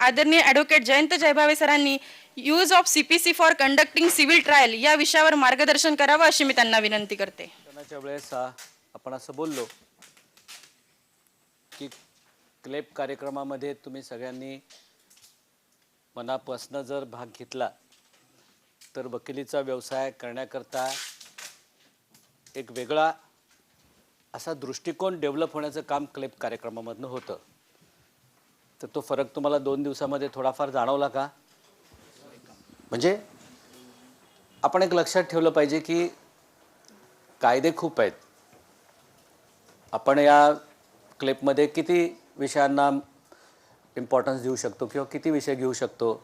आदरणीय ॲडव्होकेट जयंत जयभावे सरांनी use of CPC for conducting civil trial या विषयावर मार्गदर्शन करावं अशी मी त्यांना विनंती करते. सणाच्या वेळेस आपण असं बोललो की क्लेप कार्यक्रमामध्ये तुम्ही सगळ्यांनी मनापासून जर भाग घेतला तर वकिलीचा व्यवसाय करण्याकरता एक वेगळा असा दृष्टिकोन डेव्हलप होण्याचं काम क्लेप कार्यक्रमामधनं होतं. तर तो फरक तुम्हाला 2 दिवसामध्ये थोडाफार जाणवला का? म्हणजे आपण एक लक्षात ठेवलं पाहिजे की कायदे खूप आहेत. आपण या क्लिपमध्ये किती विषयांना इम्पॉर्टन्स देऊ शकतो किंवा किती विषय घेऊ शकतो?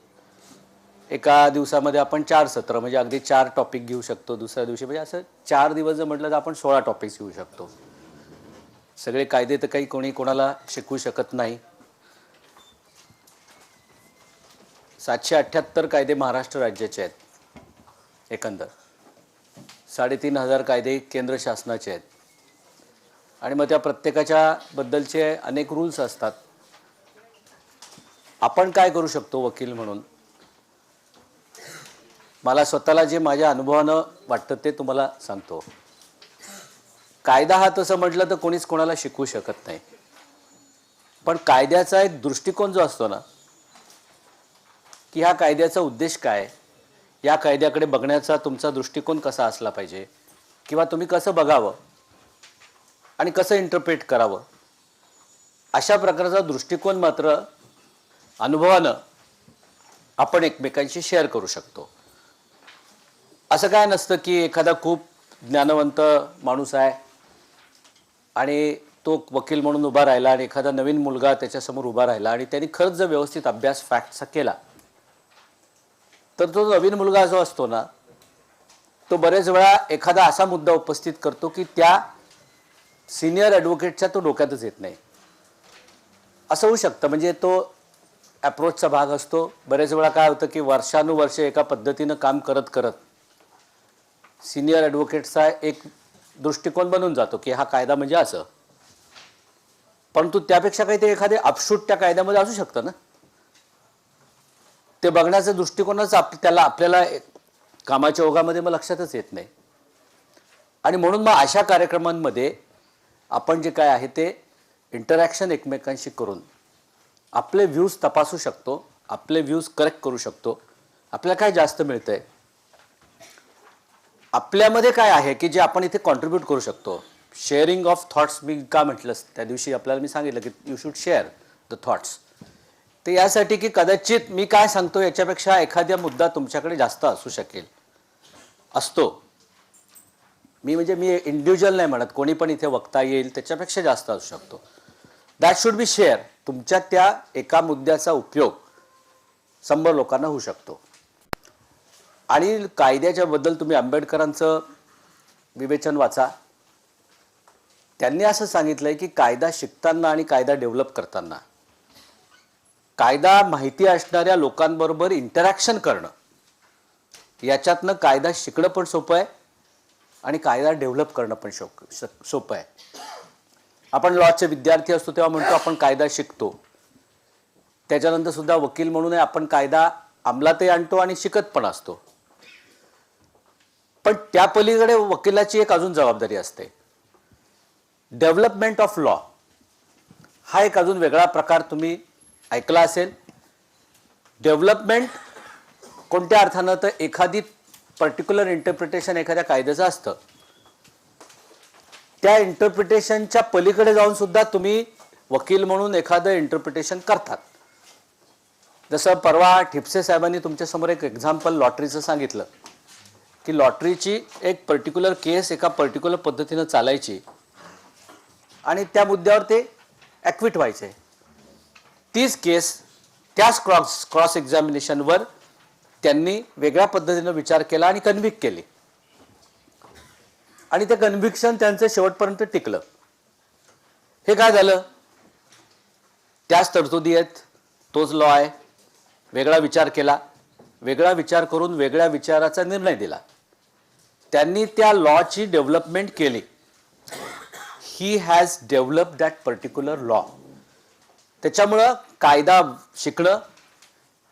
एका दिवसामध्ये आपण 4 सत्र म्हणजे अगदी 4 टॉपिक घेऊ शकतो. दुसऱ्या दिवशी म्हणजे असं 4 दिवस जर म्हटलं तर आपण 16 टॉपिक्स घेऊ शकतो. सगळे कायदे तर काही कोणी कोणाला शिकवू शकत नाही. 778 कायदे महाराष्ट्र राज्याचे आहेत एकंदर. 3,500 कायदे केंद्र शासनाचे आहेत आणि मग त्या प्रत्येकाच्या बद्दलचे अनेक रूल्स असतात. आपण काय करू शकतो वकील म्हणून? मला स्वतःला जे माझ्या अनुभवानं वाटतं ते तुम्हाला सांगतो. कायदा हा तसं म्हटलं तर कोणीच कोणाला शिकवू शकत नाही. पण कायद्याचा एक दृष्टिकोन जो असतो ना की ह्या कायद्याचा उद्देश काय, या कायद्याकडे बघण्याचा तुमचा दृष्टिकोन कसा असला पाहिजे किंवा तुम्ही कसं बघावं आणि कसं इंटरप्रेट करावं, अशा प्रकारचा दृष्टिकोन मात्र अनुभवानं आपण एकमेकांशी शेअर करू शकतो. असं काय नसतं की एखादा खूप ज्ञानवंत माणूस आहे आणि तो वकील म्हणून उभा राहिला आणि एखादा नवीन मुलगा त्याच्यासमोर उभा राहिला आणि त्यांनी खरंच जर व्यवस्थित अभ्यास फॅक्टचा केला तर तो नवीन मुलगा जो असतो ना तो बरेच वेळा एखादा असा मुद्दा उपस्थित करतो की त्या सिनियर ॲडव्होकेटच्या तो डोक्यातच येत नाही. असं होऊ शकतं. म्हणजे तो ॲप्रोचचा भाग असतो. बरेच वेळा काय होतं की वर्षानुवर्षे एका पद्धतीनं काम करत करत सिनियर ॲडव्होकेटचा एक दृष्टिकोन बनून जातो की हा कायदा म्हणजे असं. परंतु त्यापेक्षा काही ते एखादे अपशूट त्या कायद्यामध्ये असू शकतं ना. ते बघण्याचा दृष्टिकोनच आपल्याला कामाच्या ओघामध्ये मग लक्षातच येत नाही. आणि म्हणून मग अशा कार्यक्रमांमध्ये आपण जे काय आहे ते इंटरॅक्शन एकमेकांशी करून आपले व्ह्यूज तपासू शकतो, आपले व्ह्यूज करेक्ट करू शकतो. आपल्याला काय जास्त मिळतंय, आपल्यामध्ये काय आहे की जे आपण इथे कॉन्ट्रीब्यूट करू शकतो. शेअरिंग ऑफ थॉट्स मी का म्हटलंस त्या दिवशी आपल्याला मी सांगितलं की you should share the thoughts. ते यासाठी की कदाचित मी काय सांगतो याच्यापेक्षा एखादा मुद्दा तुमच्याकडे जास्त असू शकेल, असतो. मी इंडिव्हिज्युअल नाही म्हणत, कोणी पण इथे वक्ता येईल त्याच्यापेक्षा जास्त असू शकतो. That should be share. तुमच्या त्या एका मुद्द्याचा उपयोग 100 लोकांना होऊ शकतो. आणि कायद्याच्या बद्दल तुम्ही आंबेडकरांचं विवेचन वाचा. त्यांनी असं सांगितलंय की कायदा शिकताना आणि कायदा डेव्हलप करताना कायदा माहिती असणाऱ्या लोकांबरोबर इंटरॅक्शन करणं, याच्यातनं कायदा शिकणं पण सोपं आहे आणि कायदा डेव्हलप करणं पण सोपं आहे. आपण लॉचे विद्यार्थी असतो तेव्हा म्हणतो आपण कायदा शिकतो. त्याच्यानंतर सुद्धा वकील म्हणून आपण कायदा अंमलातही आणतो आणि शिकत पण असतो. पण त्या पलीकडे वकिलाची एक अजून जबाबदारी असते. डेव्हलपमेंट ऑफ लॉ हा एक अजून वेगळा प्रकार तुम्ही ऐकला असेल. डेव्हलपमेंट कोणत्या अर्थानं तर एखादी पर्टिक्युलर इंटरप्रिटेशन एखाद्या कायद्याचं असतं, त्या इंटरप्रिटेशनच्या पलीकडे जाऊन सुद्धा तुम्ही वकील म्हणून एखादं इंटरप्रिटेशन करतात. जसं परवा ठिपसे साहेबांनी तुमच्यासमोर एक एक्झाम्पल लॉटरीचं सांगितलं की लॉटरीची एक पर्टिक्युलर केस एका पर्टिक्युलर पद्धतीनं चालायची आणि त्या मुद्द्यावर ते ॲक्विट व्हायचे. तीच केस त्याच क्रॉस एक्झामिनेशनवर त्यांनी वेगळ्या पद्धतीनं विचार केला आणि कन्व्हिक्ट केली आणि ते कन्व्हिक्शन त्यांचं शेवटपर्यंत टिकलं. हे काय झालं? त्याच तरतुदी आहेत, तोच लॉ आहे, वेगळा विचार केला, वेगळा विचार करून वेगळ्या विचाराचा निर्णय दिला. त्यांनी त्या लॉची डेव्हलपमेंट केली. He has develop that particular law. त्याच्यामुळं कायदा शिकणं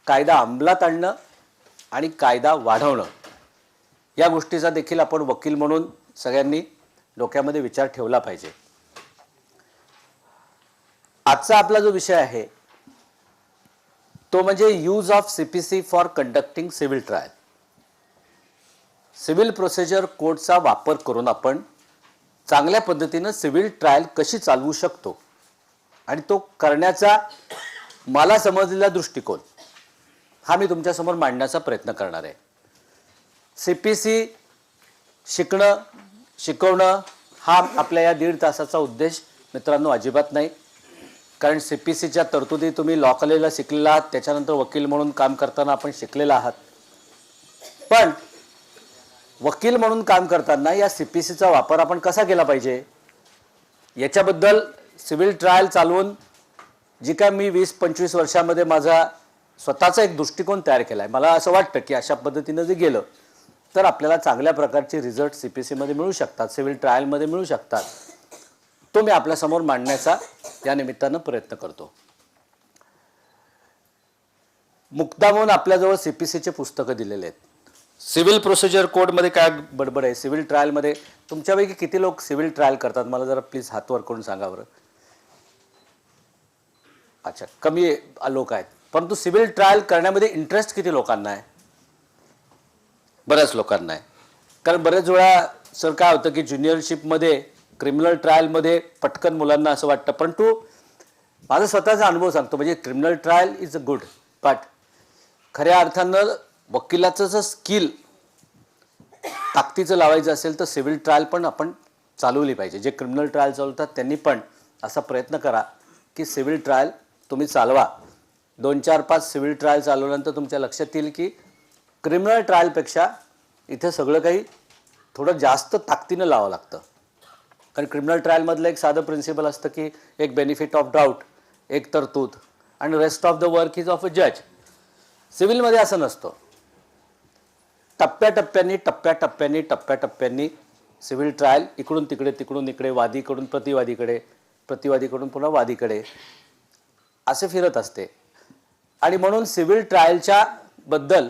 कायदा अंमलात आणणं आणि कायदा वाढवणं या गोष्टीचा देखील आपण वकील म्हणून सगळ्यांनी डोक्यामध्ये विचार ठेवला पाहिजे. आजचा आपला जो विषय आहे तो म्हणजे use of CPC for conducting civil trial. Civil procedure कोडचा वापर करून आपण चांगल्या पद्धतीनं सिव्हिल ट्रायल कशी चालवू शकतो आणि तो करण्याचा मला समजलेला दृष्टिकोन हा मी तुमच्यासमोर मांडण्याचा प्रयत्न करणार आहे. सीपीसी शिकवणं हा आपल्या या 1.5 तासाचा उद्देश मित्रांनो अजिबात नाही. कारण सीपीसीच्या तरतुदी तुम्ही लॉ कॉलेजला शिकलेला आहात, त्याच्यानंतर वकील म्हणून काम करताना आपण शिकलेला आहात. पण वकील म्हणून काम करताना या सीपीसीचा वापर आपण कसा केला पाहिजे याच्याबद्दल सिव्हिल ट्रायल चालवून जी काय मी 20-25 वर्षामध्ये माझा स्वतःचा एक दृष्टिकोन तयार केला आहे. मला असं वाटतं की अशा पद्धतीनं जे गेलं तर आपल्याला चांगल्या प्रकारचे रिझल्ट सीपीसीमध्ये मिळू शकतात, सिव्हिल ट्रायलमध्ये मिळू शकतात. तो मी आपल्यासमोर मांडण्याचा या निमित्तानं प्रयत्न करतो. मुक्तामोन आपल्याजवळ सीपीसीचे पुस्तकं दिलेले आहेत. सिव्हिल प्रोसिजर कोडमध्ये काय बडबड आहे, सिव्हिल ट्रायलमध्ये तुमच्यापैकी किती लोक सिव्हिल ट्रायल करतात मला जरा प्लीज हातवर करून सांगा बरं. अच्छा, कमी लोक आहेत. परंतु सिव्हिल ट्रायल करण्यामध्ये इंटरेस्ट किती लोकांना आहे? बऱ्याच लोकांना आहे. कारण बरेच वेळा सर काय होतं की ज्युनियरशिपमध्ये क्रिमिनल ट्रायलमध्ये पटकन मुलांना असं वाटतं. परंतु माझा स्वतःचा अनुभव सांगतो, म्हणजे criminal trial is a good, but खऱ्या अर्थानं वकिलाचं जर स्किल ताकदीचं लावायचं असेल तर सिव्हिल ट्रायल पण आपण चालवली पाहिजे. जे क्रिमिनल ट्रायल चालवतात त्यांनी पण असा प्रयत्न करा की सिव्हिल ट्रायल तुम्ही चालवा. 2-4-5 सिव्हिल ट्रायल चालवल्यानंतर तुमच्या लक्षात येईल की क्रिमिनल ट्रायलपेक्षा इथे सगळं काही थोडं जास्त ताकदीनं लावावं लागतं. कारण क्रिमिनल ट्रायलमधलं एक साधं प्रिन्सिपल असतं की एक बेनिफिट ऑफ डाऊट, एक तरतूद, आणि rest of the work is of a जज. सिव्हिलमध्ये असं नसतं. टप्प्याटप्प्यानी सिव्हिल ट्रायल इकडून तिकडे, तिकडून इकडे, वादीकडून प्रतिवादीकडे, प्रतिवादीकडून पुन्हा वादीकडे असे फिरत असते. आणि म्हणून सिव्हिल ट्रायलच्या बद्दल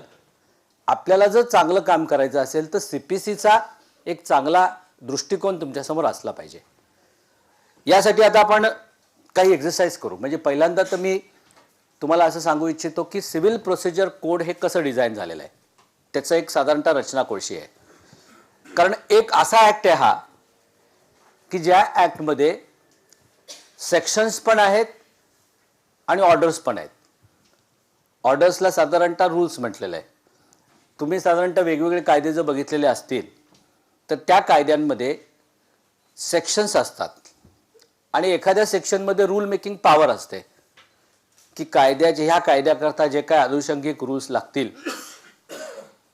आपल्याला जर चांगलं काम करायचं असेल तर सीपीसीचा एक चांगला दृष्टिकोन तुमच्यासमोर असला पाहिजे. यासाठी आता आपण काही एक्सरसाइज करू. म्हणजे पहिल्यांदा तर मी तुम्हाला असं सांगू इच्छितो की सिव्हिल प्रोसिजर कोड हे कसं डिझाईन झालेलं आहे, त्याचं एक साधारणतः रचना कोळशी आहे. कारण एक असा ॲक्ट आहे हा की ज्या ॲक्टमध्ये सेक्शन्स पण आहेत आणि ऑर्डर्स पण आहेत. ऑर्डर्सला साधारणतः रूल्स म्हटलेलं आहे. तुम्ही साधारणतः वेगवेगळे कायदे जर बघितलेले असतील तर त्या कायद्यांमध्ये सेक्शन्स असतात आणि एखाद्या सेक्शनमध्ये रूल मेकिंग पॉवर असते की ह्या कायद्याकरता जे काय अनुषंगिक रूल्स लागतील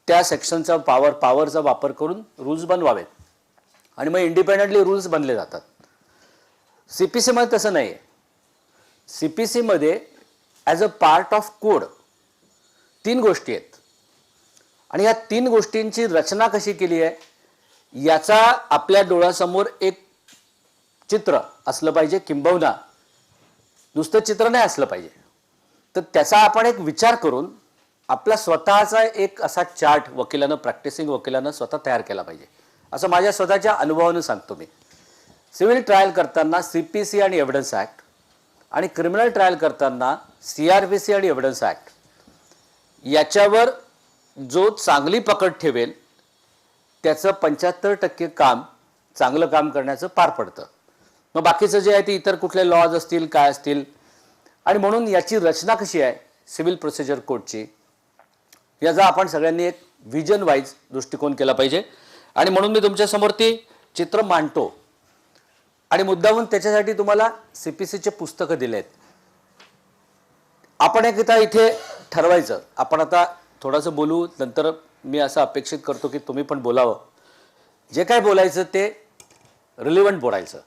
त्या सेक्शनचा पॉवरचा वापर करून रूल्स बनवावेत आणि मग इंडिपेंडेंटली रूल्स बनले जातात. सीपीसीमध्ये तसं नाही आहे. सीपीसीमध्ये as a part of code 3 गोष्टी आहेत आणि या 3 गोष्टींची रचना कशी केली आहे याचा आपल्या डोळ्यासमोर एक चित्र असलं पाहिजे, किंबहुना नुसतं चित्र नाही असलं पाहिजे. तर त्याचा आपण एक विचार करून आपला स्वतःचा एक असा चार्ट प्रॅक्टिसिंग वकिलानं स्वतः तयार केला पाहिजे, असं माझ्या स्वतःच्या अनुभवानं सांगतो मी. सिव्हिल ट्रायल करताना सीपीसी आणि एव्हिडन्स ॲक्ट आणि क्रिमिनल ट्रायल करताना सीआरपीसी आणि एव्हिडन्स ॲक्ट याच्यावर जो चांगली पकड ठेवेल त्याचं 75% काम चांगलं काम करण्याचं पार पडतं. मग बाकीचं जे आहे ते इतर कुठले लॉज असतील काय असतील. आणि म्हणून याची रचना कशी आहे सिव्हिल प्रोसिजर कोडची याचा आपण सगळ्यांनी एक व्हिजन वाईज दृष्टिकोन केला पाहिजे. आणि म्हणून मी तुमच्यासमोर ती चित्र मांडतो आणि मुद्दामून त्याच्यासाठी तुम्हाला सीपीसीचे पुस्तकं दिले आहेत. आपण एकदा इथे ठरवायचं. आपण आता थोडंसं बोलू, नंतर मी असं अपेक्षित करतो की तुम्ही पण बोलावं. जे काय बोलायचं ते रिलिव्हंट बोलायचं.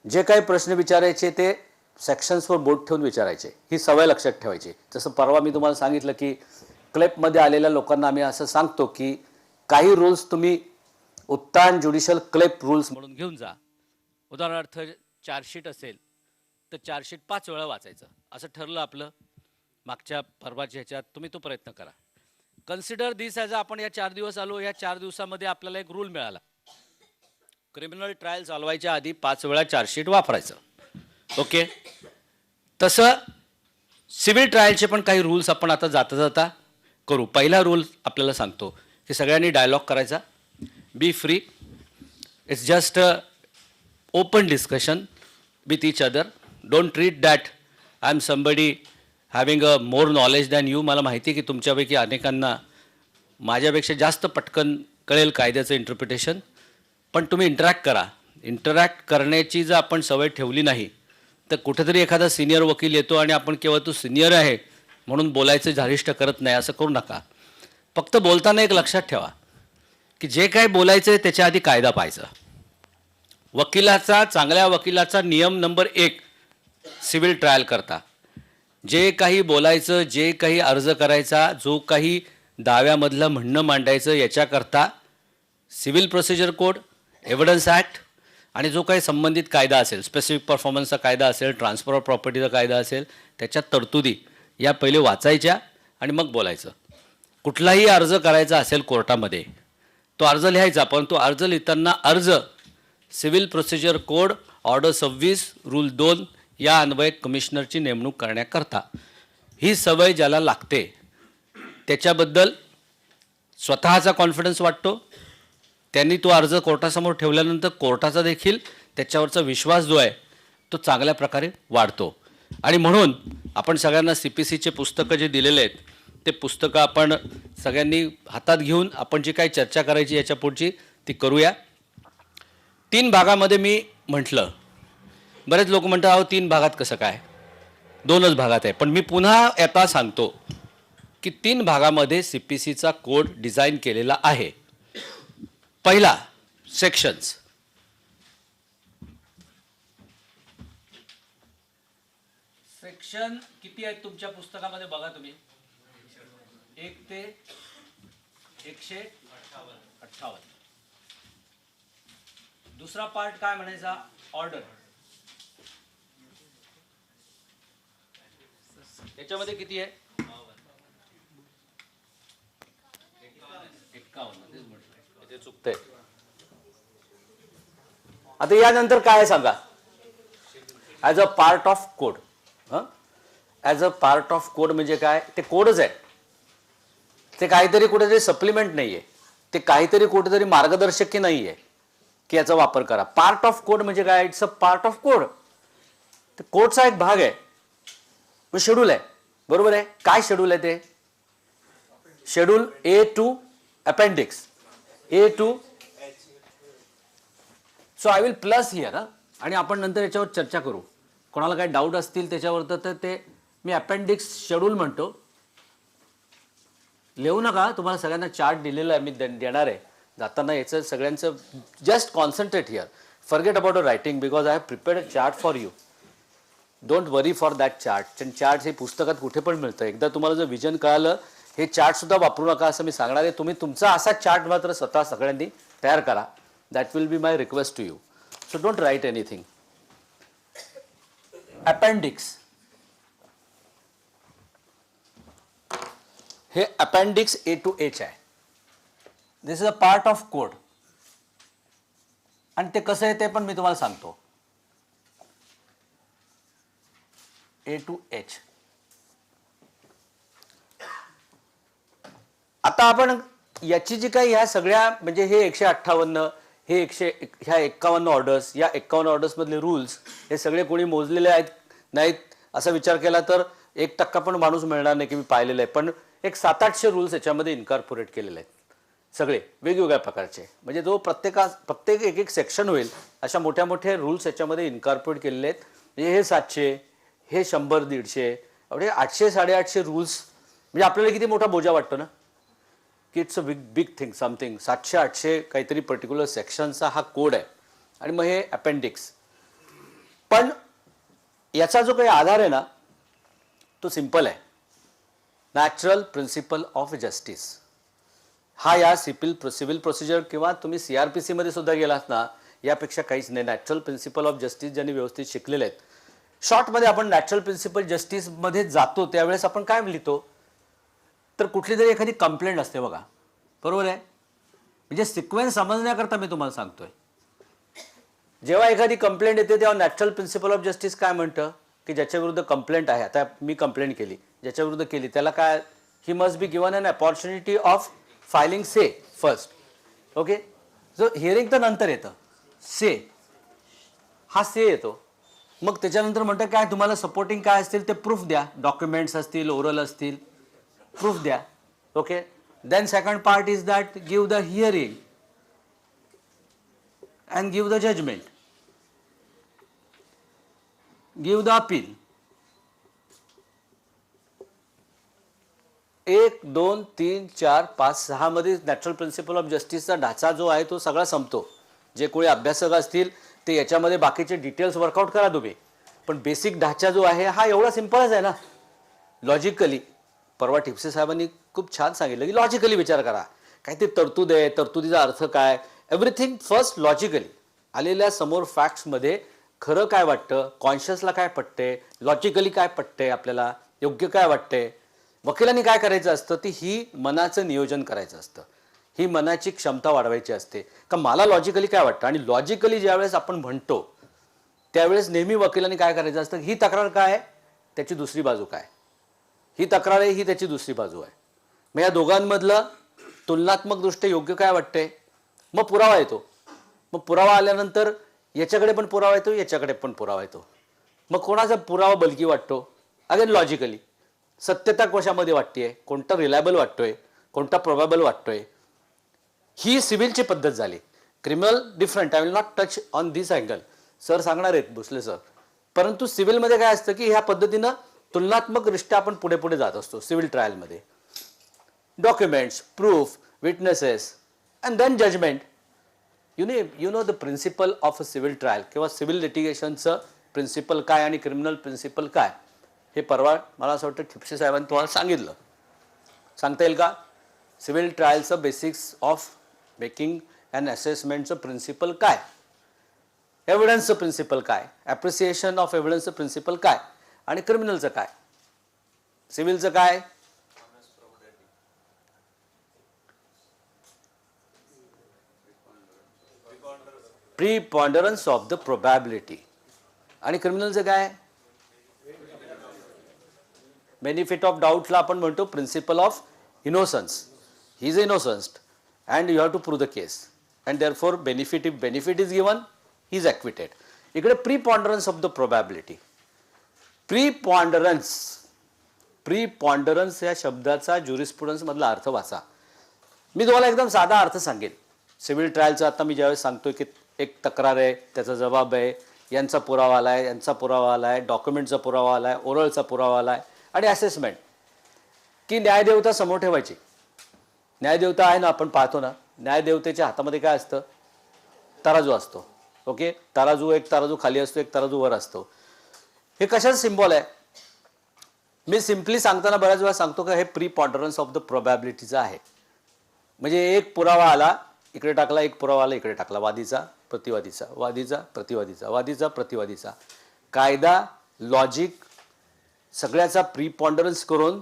जे काही प्रश्न विचारायचे ते सेक्शन्सवर बोट ठेवून विचारायचे. ही सवय लक्षात ठेवायची. जसं परवा मी तुम्हाला सांगितलं की क्लेपमध्ये आलेल्या लोकांना आम्ही असं सांगतो की काही रूल्स तुम्ही उत्तान ज्युडिशियल क्लेप रूल्स म्हणून घेऊन जा. उदाहरणार्थ चार्जशीट असेल तर चार्जशीट 5 वेळा वाचायचं असं ठरलं आपलं. मागच्या परवाच्या ह्याच्यात तुम्ही तो प्रयत्न करा. कन्सिडर दिस ॲज आपण या 4 दिवस आलो, या 4 दिवसामध्ये आपल्याला एक रूल मिळाला. क्रिमिनल ट्रायल चालवायच्या आधी 5 वेळा चार्जशीट वापरायचं. ओके, तसं सिव्हिल ट्रायलचे पण काही रूल्स आपण आता जाता जाता करू. पहिला रूल आपल्याला सांगतो की सगळ्यांनी डायलॉग करायचा. बी free. It's just a open discussion with each other. Don't treat that I am somebody having a more knowledge than you. मला माहिती आहे की तुमच्यापैकी अनेकांना माझ्यापेक्षा जास्त पटकन कळेल कायद्याचं इंटरप्रिटेशन. पण तुम्ही इंटरॅक्ट करा. इंटरॅक्ट करण्याची जर आपण सवय ठेवली नाही तर कुठेतरी एखादा सिनियर वकील येतो आणि आपण केवळ तो सिनियर आहे म्हणून बोलायचं झारिष्ट करत नाही. असं करू नका. फक्त बोलताना एक लक्षात ठेवा की जे काय बोलायचं आहे त्याच्या आधी कायदा पाहायचा. वकिलाचा, चांगल्या वकिलाचा नियम नंबर 1 सिव्हिल ट्रायल करता जे काही बोलायचं, जे काही अर्ज करायचा, जो काही दाव्यामधलं म्हणणं मांडायचं याच्याकरता civil procedure code, evidence act आणि जो काही संबंधित कायदा असेल, स्पेसिफिक परफॉर्मन्सचा कायदा असेल, ट्रान्सफर ऑफ प्रॉपर्टीचा कायदा असेल, त्याच्या तरतुदी या पहिले वाचायच्या आणि मग बोलायचं. कुठलाही अर्ज करायचा असेल कोर्टामध्ये तो अर्ज लिहायचा, पण तो अर्ज लिहिताना अर्ज civil procedure code order 26 rule 2 या अन्वये कमिशनरची नेमणूक करण्याकरता. ही सवय ज्याला लागते त्याच्याबद्दल स्वतःचा कॉन्फिडन्स वाटतो. त्यांनी तो अर्ज कोर्टासमोर ठेवल्यानंतर कोर्टाचा देखील त्याच्यावरचा विश्वास जो आहे तो चांगल्या प्रकारे वाढतो. आणि म्हणून आपण सगळ्यांना CPCचे पुस्तकं जे दिलेले आहेत ते पुस्तकं आपण सगळ्यांनी हातात घेऊन आपण जी काही चर्चा करायची याच्या पुढची ती करूया. 3 भागामध्ये मी म्हटलं. बरेच लोक म्हणतात अहो 3 भागात कसं काय, 2च भागात आहे. पण मी पुन्हा आता सांगतो की 3 भागामध्ये CPCचा कोड डिझाईन केलेला आहे. पहिला, सेक्शन्स. सेक्शन किती आहेत तुमच्या पुस्तकामध्ये बघा तुम्ही. 1 ते 158. दुसरा पार्ट काय म्हणायचा, ऑर्डर. याच्यामध्ये किती आहे, 51. तेच म्हटलं, ते चुकतंय. आता यानंतर काय सांगा, as a part of code. As a part of code म्हणजे काय, ते कोडच आहे. ते काहीतरी कुठेतरी सप्लिमेंट नाही आहे, ते काहीतरी कुठेतरी मार्गदर्शक नाही आहे की याचा वापर करा. पार्ट ऑफ कोड म्हणजे काय, it's a part of code. ते कोडचा एक भाग आहे. मग शेड्यूल आहे, बरोबर आहे. काय शेड्यूल आहे ते, schedule A to appendix, A to. So I will plus here. आणि आपण नंतर याच्यावर चर्चा करू. कोणाला काही डाऊट असतील त्याच्यावर तर ते मी अपेंडिक्स शेड्यूल म्हणतो. लिहू नका, तुम्हाला सगळ्यांना चार्ट दिलेला आहे, मी देणार आहे जाताना. याचं सगळ्यांचं just concentrate here. Forget about a writing because I have prepared a chart for you. Don't worry for that chart. Chart हे पुस्तकात कुठे पण मिळतं. एकदा तुम्हाला जर विजन कळालं, हे चार्टसुद्धा वापरू नका असं मी सांगणार आहे. तुम्ही तुमचा असा चार्ट मात्र स्वतः सगळ्यांनी तयार करा. That will be my request to you. So don't write anything. Appendix, हे अपेंडिक्स A to H आहे. This is a part of code. आणि ते कसं आहे ते पण मी तुम्हाला सांगतो. A to H. आता आपण याची जी काही ह्या सगळ्या म्हणजे हे 158, हे ह्या 51 ऑर्डर्स, या 51 ऑर्डर्समधले रूल्स हे सगळे कोणी मोजलेले आहेत नाहीत असा विचार केला तर 1% पण माणूस मिळणार नाही की मी पाहिलेलं आहे. पण एक 700-800 रूल्स याच्यामध्ये इन्कॉर्पोरेट केलेले आहेत, सगळे वेगवेगळ्या प्रकारचे. म्हणजे जो प्रत्येक एक सेक्शन होईल अशा मोठ्या मोठ्या रूल्स याच्यामध्ये इन्कॉर्पोरेट केलेले आहेत. म्हणजे हे 700, हे 100-150, म्हणजे 800-850 रूल्स. म्हणजे आपल्याला किती मोठा बोजा वाटतो ना की it's a big thing something. 700-800 काहीतरी पर्टिक्युलर सेक्शनचा हा कोड आहे. आणि मग हे अपेंडिक्स. पण याचा जो काही आधार आहे ना तो सिंपल आहे. Natural principle of justice. हा या सिव्हिल प्रोसिजर किंवा तुम्ही CRPC मध्ये सुद्धा गेलात ना, यापेक्षा काहीच नाही. नॅचरल प्रिन्सिपल ऑफ जस्टिस ज्यांनी व्यवस्थित शिकलेले आहेत. शॉर्टमध्ये आपण नॅचरल प्रिन्सिपल जस्टिसमध्ये जातो त्यावेळेस आपण काय लिहितो, तर कुठली तरी एखादी कंप्लेंट असते बघा, बरोबर आहे. म्हणजे सिक्वेन्स समजण्याकरता मी तुम्हाला सांगतोय. जेव्हा एखादी कंप्लेंट येते तेव्हा नॅचरल प्रिन्सिपल ऑफ जस्टिस काय म्हणतं की ज्याच्या विरुद्ध कंप्लेंट आहे, आता मी कंप्लेंट केली, ज्याच्या विरुद्ध केली त्याला काय, ही must be given an opportunity of filing say first. Okay, जो हिअरिंग तर नंतर येतं, से हा से येतो. मग त्याच्यानंतर म्हणतं काय, तुम्हाला सपोर्टिंग काय असतील ते प्रूफ द्या, डॉक्युमेंट्स असतील, ओरल असतील, प्रूफ द्या. Okay, then second part is that give the hearing and give the judgment, give the appeal. 1, 2, 3, 4, 5, 6 मध्ये नॅचरल प्रिन्सिपल ऑफ जस्टिसचा ढाचा जो आहे तो सगळा संपतो. जे कोणी अभ्यासक असतील ते याच्यामध्ये बाकीचे डिटेल्स वर्कआउट करा तुम्ही, पण बेसिक ढाचा जो आहे हा एवढा सिंपलच आहे ना. लॉजिकली परवा ठिपसे साहेबांनी खूप छान सांगितलं की लॉजिकली विचार करा, काय ते तरतूद आहे, तरतुदीचा अर्थ काय, एव्हरीथिंग फर्स्ट लॉजिकली. आलेल्या समोर फॅक्ट्समध्ये खरं काय वाटतं, कॉन्शियसला काय पटते, लॉजिकली काय पटते, आपल्याला योग्य काय वाटते. वकिलांनी काय करायचं असतं, ती ही मनाचं नियोजन करायचं असतं, ही मनाची क्षमता वाढवायची असते का मला लॉजिकली काय वाटतं. आणि लॉजिकली ज्यावेळेस आपण म्हणतो त्यावेळेस नेहमी वकिलांनी काय करायचं असतं, ही तक्रार काय आहे, त्याची दुसरी बाजू काय, ही तक्रार आहे, ही त्याची दुसरी बाजू आहे. मग या दोघांमधलं तुलनात्मक दृष्ट्या योग्य काय वाटते, मग पुरावा येतो. मग पुरावा आल्यानंतर याच्याकडे पण पुरावा येतो, याच्याकडे पण पुरावा येतो. मग कोणाचा पुरावा बलकी वाटतो, अगेन लॉजिकली सत्यता कशामध्ये वाटतेय, कोणता रिलायबल वाटतोय, कोणता प्रोबॅबल वाटतोय. ही सिव्हिलची पद्धत झाली. Criminal different, I will not touch on this angle, sir सांगणार आहेत भोसले सर. परंतु सिव्हिलमध्ये काय असतं की ह्या पद्धतीनं तुलनात्मकदृष्ट्या आपण पुढे पुढे जात असतो सिव्हिल ट्रायलमध्ये. Documents, proof, witnesses and then judgement. You know the principle of a civil trial किंवा सिव्हिल लिटिगेशनचं प्रिन्सिपल काय आणि क्रिमिनल प्रिन्सिपल काय, हे परवा मला असं वाटतं ठिपसे साहेबांनी तुम्हाला सांगितलं. सांगता येईल का, सिव्हिल ट्रायलचं बेसिक्स ऑफ मेकिंग अँड असेसमेंटचं प्रिन्सिपल काय, एव्हिडन्सचं प्रिन्सिपल काय, ॲप्रिसिएशन ऑफ एव्हिडन्सचं प्रिन्सिपल काय, आणि क्रिमिनलचं काय, सिव्हिलचं काय, प्रीपॉन्डरन्स ऑफ द प्रोबॅबिलिटी, आणि क्रिमिनलचं काय, बेनिफिट ऑफ डाऊटला आपण म्हणतो principle of innocence. He is innocent and you have to prove the case and therefore benefit, if benefit is given he is acquitted. इकडे preponderance of the probability. Preponderance, preponderance या शब्दाचा ज्युरिस्प्रुडन्स मधला अर्थ वाचा. मी तुम्हाला एकदम साधा अर्थ सांगेन. सिव्हिल ट्रायलचा आता मी ज्यावेळेस सांगतोय की एक तक्रार आहे, त्याचा जबाब आहे, यांचा पुरावा आला आहे, यांचा पुरावा आला आहे, डॉक्युमेंटचा पुरावा आला आहे, ओरलचा पुरावा आला आहे, आणि असेसमेंट की न्यायदेवता समोर ठेवायची. न्यायदेवता आहे ना, आपण पाहतो ना, न्यायदेवतेच्या हातामध्ये काय असतं, तराजू असतो. ओके, तराजू, एक तराजू खाली असतो, एक तराजू वर असतो. हे कशाचं सिम्बॉल आहे, मी सिम्पली सांगताना बऱ्याच वेळा सांगतो का हे प्रीपॉन्डरन्स ऑफ द प्रोबॅबिलिटीचं आहे. म्हणजे एक पुरावा आला इकडे टाकला, एक पुरावा आला इकडे टाकला, वादीचा प्रतिवादीचा, वादीचा प्रतिवादीचा, वादीचा प्रतिवादीचा. कायदा, लॉजिक सगळ्याचा प्रीपॉन्डरन्स करून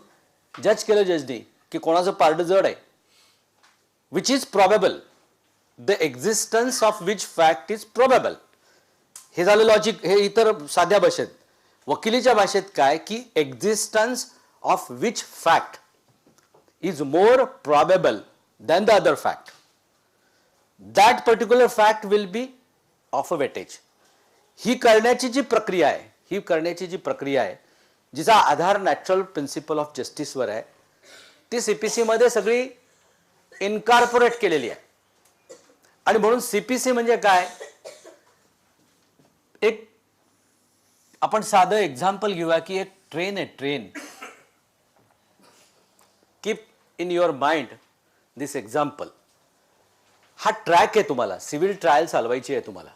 जज केलं जजनी की कोणाचं पारडं जड आहे, which is probable, the existence of which fact is probable. हे झालं लॉजिक. हे इतर साध्या भाषेत. वकिलीच्या भाषेत काय की existence of which fact is more probable than the other fact. That particular fact will be of a weightage. ही करण्याची जी प्रक्रिया आहे, ही करण्याची जी प्रक्रिया आहे, जिचा आधार नॅचरल प्रिन्सिपल ऑफ जस्टिसवर आहे, ती सीपीसी मध्ये सगळी इनकॉर्पोरेट केलेली आहे. आणि म्हणून सीपीसी म्हणजे काय, एक आपण साधं एक्झाम्पल घेऊया की एक ट्रेन आहे, train. Keep in your mind this example. हा ट्रॅक आहे, तुम्हाला सिव्हिल ट्रायल चालवायची आहे, तुम्हाला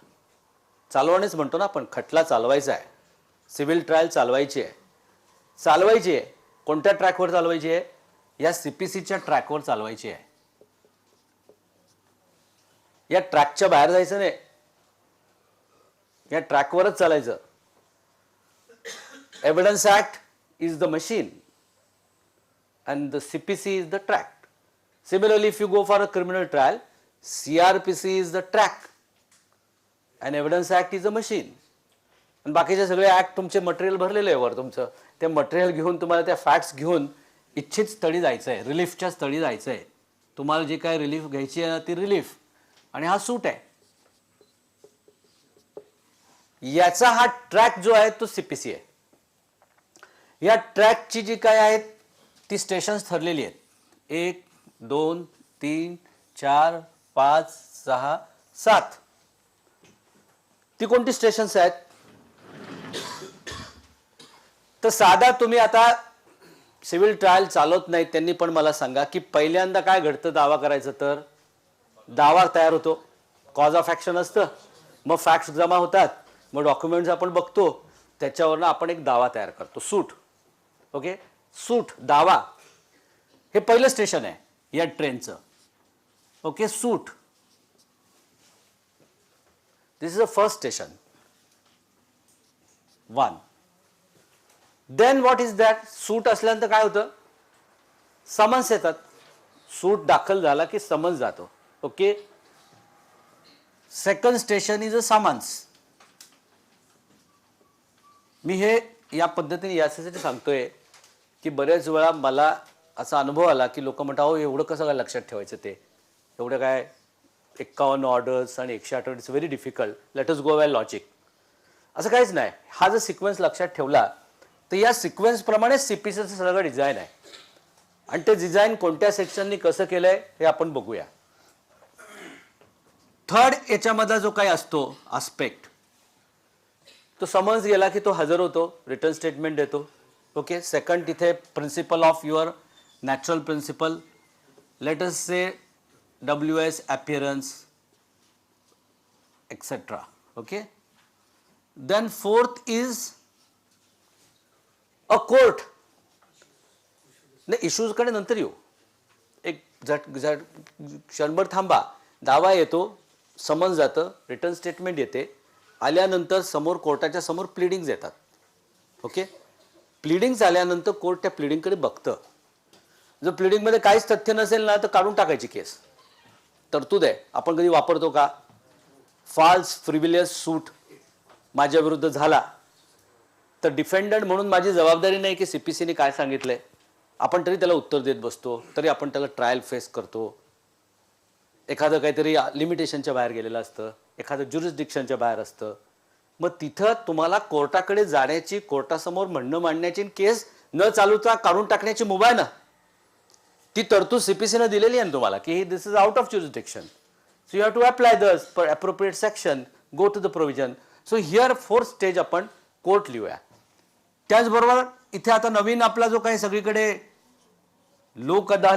चालवणेच म्हणतो ना आपण, खटला चालवायचा आहे, सिव्हिल ट्रायल चालवायची आहे. चालवायची आहे कोणत्या ट्रॅकवर चालवायची आहे, या सीपीसीच्या ट्रॅकवर चालवायची आहे. या ट्रॅकच्या बाहेर जायचं नाही, या ट्रॅकवरच चालायचं. Evidence Act is the machine and the CPC is the track. Similarly, if you go for a criminal trial, CRPC is the track and Evidence Act is a machine. आणि बाकीचे सगळे ऍक्ट तुमचे मटेरियल भरलेले आहे वर तुमचं. ते material घेऊन तुम्हाला त्या फॅक्ट्स घेऊन इच्छित स्थळी जायचं आहे, रिलीफच्या स्थळी जायचं आहे. तुम्हाला जी काय रिलीफ घ्यायची आहे ना ती रिलीफ, आणि हा सूट आहे. याचा हा ट्रॅक जो आहे तो CPC आहे. या ट्रॅकची जी काय आहेत ती स्टेशन्स ठरलेली आहेत. 1, 2, 3, 4, 5, 6, 7. ती कोणती स्टेशन्स आहेत? तर साधा तुम्ही आता सिव्हिल ट्रायल चालवत नाही त्यांनी पण मला सांगा की पहिल्यांदा काय घडतं दावा करायचं तर? दावा तयार होतो, कॉज ऑफ ॲक्शन असतं, मग फॅक्ट्स जमा होतात, मग डॉक्युमेंट्स आपण बघतो, त्याच्यावरनं आपण एक दावा तयार करतो, सूट. ओके, सूट, दावा, हे पहिलं स्टेशन आहे या ट्रेनचं. Okay, suit, this is a first station 1. Then what is that? Suit असल्यानंतर काय होतं? समन्स येतात. सूट दाखल झाला की समन्स जातो. Okay, second station is a summons. मी हे या पद्धतीने यासाठी सांगतोय की बऱ्याच वेळा मला असा अनुभव आला की लोक म्हणतात अहो एवढं कसं काय लक्षात ठेवायचं, ते एवढं काय 51 ऑर्डर्स आणि 108 it's very difficult, let us go by logic. असं काहीच नाही. हा जर सिक्वेन्स लक्षात ठेवला तर या सिक्वेन्स प्रमाणे CPCचं सगळं डिझाईन आहे. आणि ते डिझाईन कोणत्या सेक्शननी कसं केलंय हे आपण बघूया. थर्ड याच्यामधला जो काही असतो आस्पेक्ट, तो समन्स गेला की तो हजर होतो, रिटर्न स्टेटमेंट देतो. ओके, सेकंड तिथे principle of your natural principle, let us say WS appearance etc. Okay, then fourth is a court. नाही, इश्यूज कडे नंतर येऊ, एक क्षणभर थांबा. दावा येतो, समन्स जातं, रिटर्न स्टेटमेंट येते, आल्यानंतर समोर कोर्टाच्या समोर प्लीडिंग्स येतात. ओके, प्लीडिंग्स आल्यानंतर कोर्ट त्या प्लीडिंगकडे बघतं. जर प्लीडिंगमध्ये काहीच तथ्य नसेल ना तर काढून टाकायची केस. तरतूद आहे, आपण कधी वापरतो का? फॉल्स फ्रिव्हिलियस सूट माझ्या विरुद्ध झाला तर डिफेंडंट म्हणून माझी जबाबदारी नाही की CPCने काय सांगितलंय, आपण तरी त्याला उत्तर देत बसतो, तरी आपण त्याला ट्रायल फेस करतो. एखादं काहीतरी लिमिटेशनच्या बाहेर गेलेलं असतं, एखादं ज्युरिस्डिक्शनच्या बाहेर असतं, मग तिथं तुम्हाला कोर्टाकडे जाण्याची, कोर्टासमोर म्हणणं मांडण्याची, केस न चालूचा काढून टाकण्याची मुभा आहे ना, ती तरतूद CPCने दिलेली आहे तुम्हाला की this is out of jurisdiction, so you have to apply the appropriate section, go to the provision. So here fourth stage आपण कोर्ट लिहूया. त्याचबरोबर इथे आता नवीन आपला जो काही सगळीकडे लोक अदालत